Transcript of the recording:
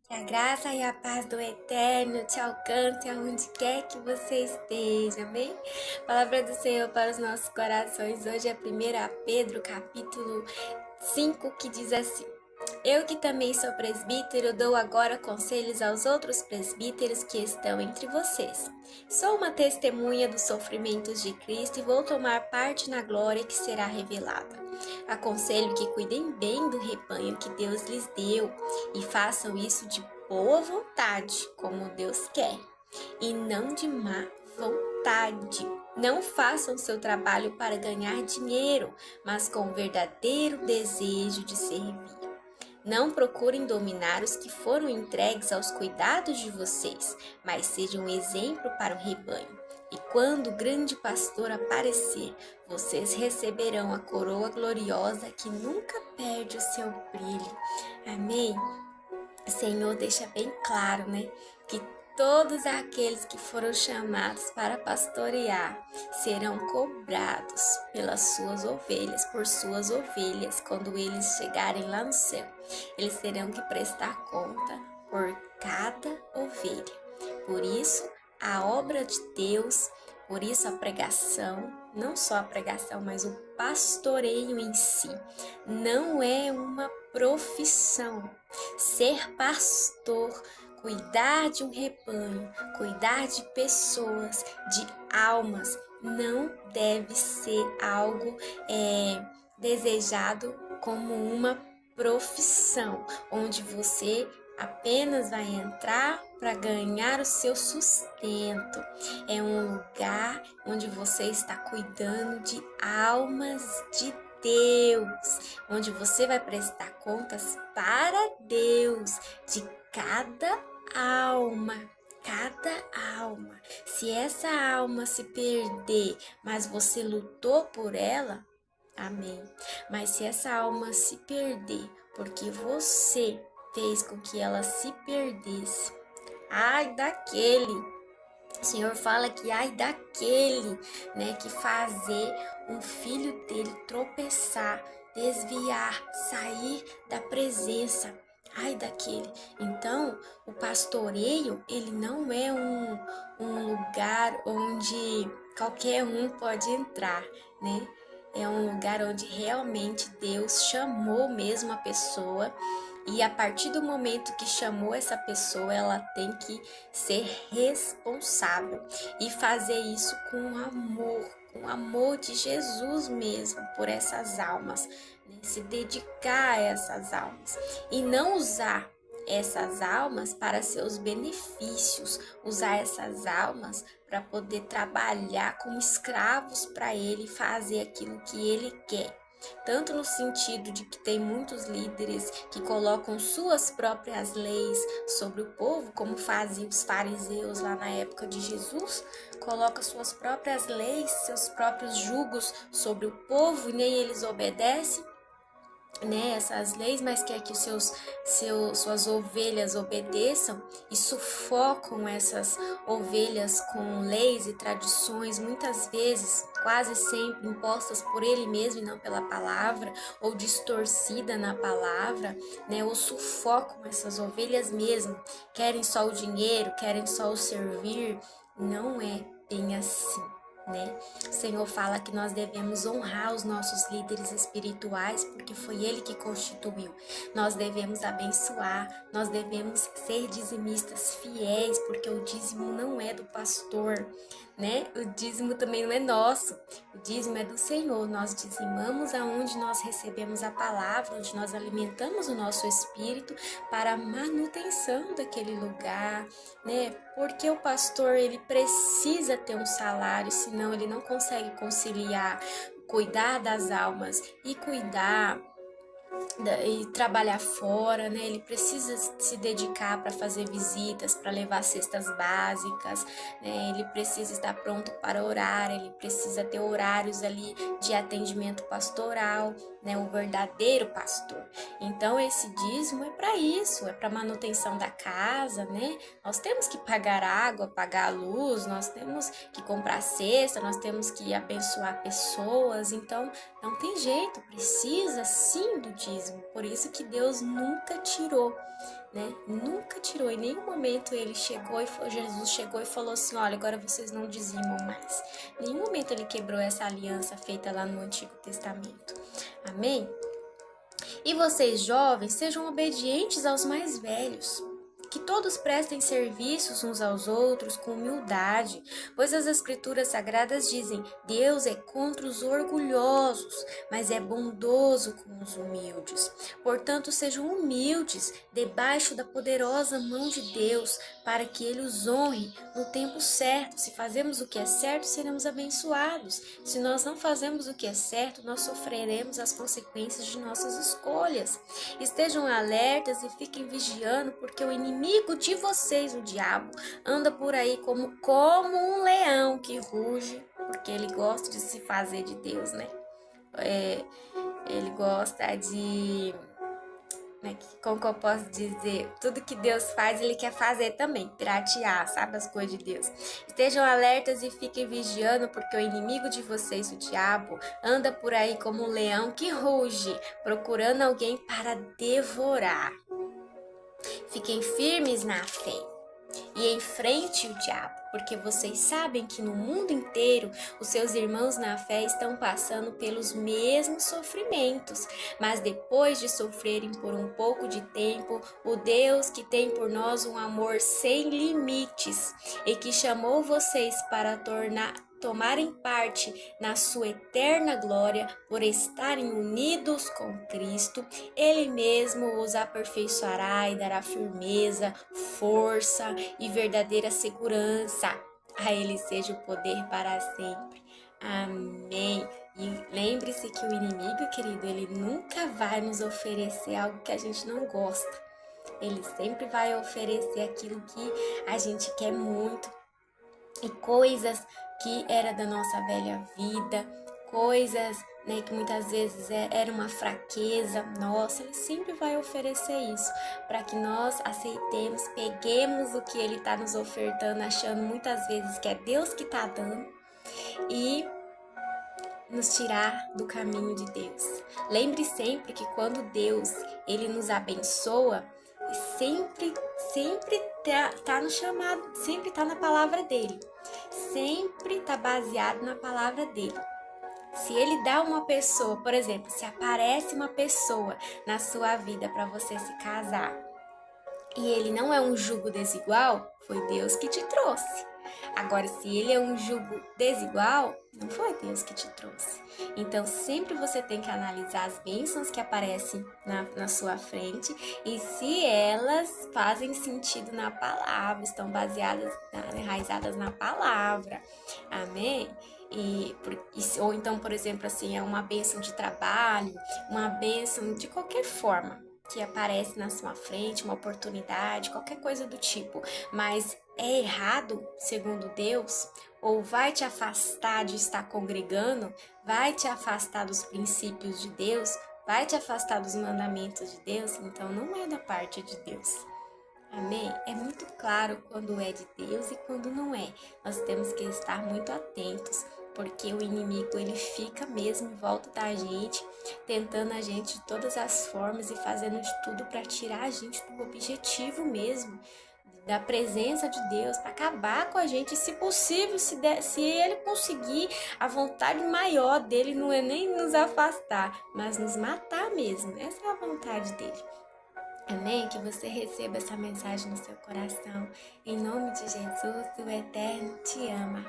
Que a graça e a paz do Eterno te alcance aonde quer que você esteja, amém? Palavra do Senhor para os nossos corações. Hoje é 1 Pedro, capítulo 5, que diz assim: Eu que também sou presbítero, dou agora conselhos aos outros presbíteros que estão entre vocês. Sou uma testemunha dos sofrimentos de Cristo e vou tomar parte na glória que será revelada. Aconselho que cuidem bem do rebanho que Deus lhes deu e façam isso de boa vontade, como Deus quer, e não de má vontade. Não façam seu trabalho para ganhar dinheiro, mas com verdadeiro desejo de servir. Não procurem dominar os que foram entregues aos cuidados de vocês, mas sejam um exemplo para o rebanho. E quando o grande pastor aparecer, vocês receberão a coroa gloriosa que nunca perde o seu brilho. Amém? O Senhor deixa bem claro, né, que todos aqueles que foram chamados para pastorear serão cobrados pelas suas ovelhas, por suas ovelhas, quando eles chegarem lá no céu. Eles terão que prestar conta por cada ovelha. Por isso, a obra de Deus, por isso a pregação, não só a pregação, mas o pastoreio em si, não é uma profissão. Ser pastor, cuidar de um rebanho, cuidar de pessoas, de almas, não deve ser algo desejado como uma profissão, onde você apenas vai entrar para ganhar o seu sustento. É um lugar onde você está cuidando de almas de Deus, onde você vai prestar contas para Deus de cada alma. Cada alma. Se essa alma se perder, mas você lutou por ela, amém. Mas se essa alma se perder porque você fez com que ela se perdesse, ai daquele. O Senhor fala que ai daquele, né, que fazer um filho dele tropeçar, desviar, sair da presença. Ai daquele. Então, o pastoreio, ele não é um lugar onde qualquer um pode entrar, né? É um lugar onde realmente Deus chamou mesmo a pessoa. E a partir do momento que chamou essa pessoa, ela tem que ser responsável e fazer isso com o amor de Jesus mesmo por essas almas, né? Se dedicar a essas almas e não usar essas almas para seus benefícios, usar essas almas para poder trabalhar como escravos para ele, fazer aquilo que ele quer. Tanto no sentido de que tem muitos líderes que colocam suas próprias leis sobre o povo, como faziam os fariseus lá na época de Jesus, coloca suas próprias leis, seus próprios julgos sobre o povo e nem eles obedecem, né, essas leis, mas quer que suas ovelhas obedeçam e sufocam essas ovelhas com leis e tradições, muitas vezes, quase sempre impostas por ele mesmo e não pela palavra, ou distorcida na palavra, né, ou sufocam essas ovelhas mesmo, querem só o dinheiro, querem só o servir, não é bem assim. Né? O Senhor fala que nós devemos honrar os nossos líderes espirituais, porque foi Ele que constituiu. Nós devemos abençoar, nós devemos ser dizimistas fiéis, porque o dízimo não é do pastor, né? O dízimo também não é nosso, o dízimo é do Senhor. Nós dizimamos aonde nós recebemos a palavra, onde nós alimentamos o nosso espírito para a manutenção daquele lugar, né? Porque o pastor, ele precisa ter um salário, senão ele não consegue conciliar, cuidar das almas e cuidar e trabalhar fora, né? Ele precisa se dedicar para fazer visitas, para levar cestas básicas, né? Ele precisa estar pronto para orar, ele precisa ter horários ali de atendimento pastoral, né? O verdadeiro pastor. Então esse dízimo é para isso, é para manutenção da casa, né? Nós temos que pagar água, pagar a luz, nós temos que comprar cesta, nós temos que abençoar pessoas, então não tem jeito, precisa sim do dízimo. Por isso que Deus nunca tirou, né? Nunca tirou, em nenhum momento Jesus chegou e falou assim, olha, agora vocês não dizimam mais. Em nenhum momento ele quebrou essa aliança feita lá no Antigo Testamento. Amém? E vocês, jovens, sejam obedientes aos mais velhos. Que todos prestem serviços uns aos outros com humildade, pois as Escrituras Sagradas dizem: Deus é contra os orgulhosos, mas é bondoso com os humildes. Portanto, sejam humildes debaixo da poderosa mão de Deus, para que Ele os honre no tempo certo. Se fazemos o que é certo, seremos abençoados. Se nós não fazemos o que é certo, nós sofreremos as consequências de nossas escolhas. Estejam alertas e fiquem vigiando, porque o inimigo de vocês, o diabo, anda por aí como um leão que ruge, porque ele gosta de se fazer de Deus, né? Ele gosta de... como que eu posso dizer? Tudo que Deus faz, ele quer fazer também, piratear, sabe, as coisas de Deus. Estejam alertas e fiquem vigiando, porque o inimigo de vocês, o diabo, anda por aí como um leão que ruge, procurando alguém para devorar. Fiquem firmes na fé e enfrente o diabo, porque vocês sabem que no mundo inteiro os seus irmãos na fé estão passando pelos mesmos sofrimentos, mas depois de sofrerem por um pouco de tempo, o Deus que tem por nós um amor sem limites e que chamou vocês para tomarem parte na sua eterna glória por estarem unidos com Cristo, Ele mesmo os aperfeiçoará e dará firmeza, força e verdadeira segurança. A Ele seja o poder para sempre. Amém. E lembre-se que o inimigo, querido, ele nunca vai nos oferecer algo que a gente não gosta. Ele sempre vai oferecer aquilo que a gente quer muito e coisas que era da nossa velha vida, coisas, né, que muitas vezes era uma fraqueza nossa. Ele sempre vai oferecer isso para que nós aceitemos, peguemos o que ele está nos ofertando, achando muitas vezes que é Deus que está dando, e nos tirar do caminho de Deus. Lembre sempre que quando Deus ele nos abençoa, sempre tá no chamado, sempre tá na palavra dele, sempre tá baseado na palavra dele. Se ele dá uma pessoa, por exemplo, se aparece uma pessoa na sua vida para você se casar e ele não é um jugo desigual, foi Deus que te trouxe. Agora, se ele é um jugo desigual, não foi Deus que te trouxe. Então, sempre você tem que analisar as bênçãos que aparecem na sua frente e se elas fazem sentido na palavra, estão baseadas, enraizadas na palavra. Amém? Ou então, por exemplo, assim, é uma bênção de trabalho, uma bênção de qualquer forma que aparece na sua frente, uma oportunidade, qualquer coisa do tipo, mas é errado, segundo Deus, ou vai te afastar de estar congregando, vai te afastar dos princípios de Deus, vai te afastar dos mandamentos de Deus, então não é da parte de Deus. Amém? É muito claro quando é de Deus e quando não é. Nós temos que estar muito atentos, porque o inimigo ele fica mesmo em volta da gente, tentando a gente de todas as formas e fazendo de tudo para tirar a gente do objetivo mesmo, da presença de Deus, para acabar com a gente. Se possível, se ele conseguir, a vontade maior dele não é nem nos afastar, mas nos matar mesmo. Essa é a vontade dele. Amém? Que você receba essa mensagem no seu coração. Em nome de Jesus, o Eterno te ama.